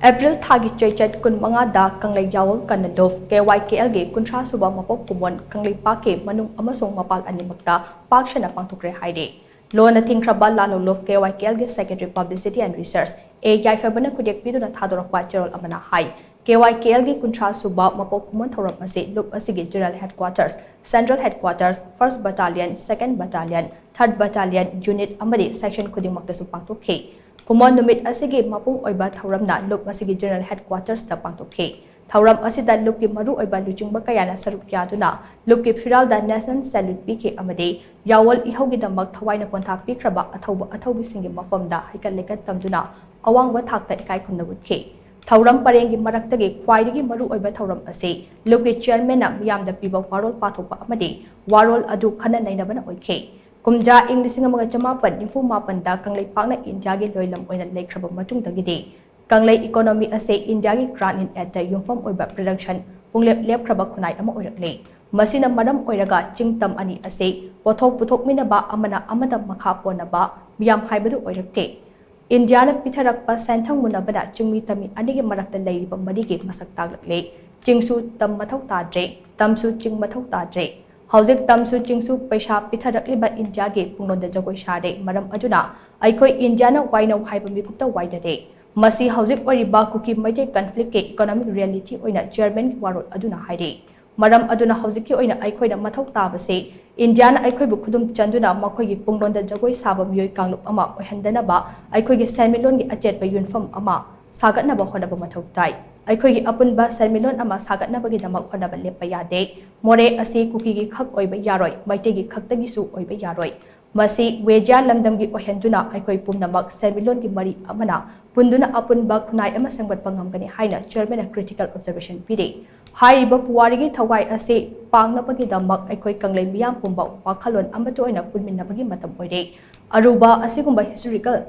April thagi cheichat kunmanga da Kanglei Yawol Kanna Lup Kykl ge kuntra Suba Mapok Kumon Kangleipak Manung Amasung Mapal Animakta Pak shanna Pangthokkhre hairi. Lona thingkraba lalo Lup Kykl ge Secretary Publicity and Research yai fabana kudek piduna thadorokpa cherol amana hai. Kykl ge kuntra Suba Mapok Kumon thoram ase Lup asige General Headquarters, Central Headquarters, 1st Battalion, 2nd Battalion, 3rd Battalion Unit amadi Section khudingmaktasu pangthokkhre. Kumon numit asigi mapung oiba thauramna Lup asigi General Headquarters ta pangthokkhre. Thauram asida Lup ki maru oiba luchingba kayana saruk yaduna Lup ki firal da National Salute pike amade Yawol ihogi damak thawaina pontha pikraba athaubi singi mafamda haikal lekat tamduna awangwa thakta ikai khumnabutke. Thauram parengi maraktage khwaidagi maru oiba thauram ase Lup ki chairman na miyamda piba warol pathokpa amade warol adu khana nainabana oikhe. Kumja ing lising mga chamapan info mapanda Kangleipak na India gi loilam oina laikraba matung dagide Kanglei economy ase India gi grant in at yumfam oiba production punglep lepkraba khunai ama oirakle masina madam oiraga chingtam ani ase pothok puthok minaba amana amada makha ponaba miyam haibadu oirakte India na pitharakpa senthang munabada chingmi tami anigi marakta leiriba marigi masak taglakle chingsu tam mathok tadre tamsu ching mathok tadre Hauzik tamsu chingsu paisa pitharakliba India ge punglonda jagoi sare maram aduna aikoi India na waino haiba mikupta waidare masi hauzik oriba kuki maite conflict ke economic reality oina chairman warol aduna haire maram aduna hauzik ki oina aikoi na mathok tabase India na aikoi bu khudum chanduna makoi gi punglonda jagoi saba miyoi kanglup ama oihandana ba aikoi ge samilon gi achetba yunfam ama sagatna ba hodaba mathok tai aikoi gi apunba samilon ama sagatna bagi damak hodaba lepa yade more ase kuki gi khak oiba yaroi maite gi khaktagi su oiba yaroi masi weja lamdam gi ohenduna aikoi pumnamak samilon gi mari amana punduna apunba khunai ama sangbat pangamgani haina chairman critical observation pide hairiba puwari gi thawai ase pangnapagi damak aikoi kanglei miyam pumba wakhalon amato oina punminnabagi matam oire aruba asigumba historical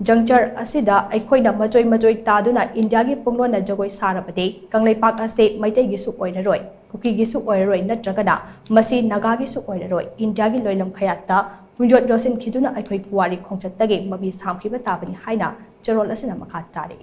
Juncture asida aikoina majoi taduna India gi punglona jagoi sarabade Kangleipak ase maitai gi su oiraroi kuki gi su oiraroi natragana masi naga gi su oiraroi India gi loilam khayatta punjot rosin khiduna aikoi puwari khongchattage mabi samkhiba tabani haina charol asina makha tare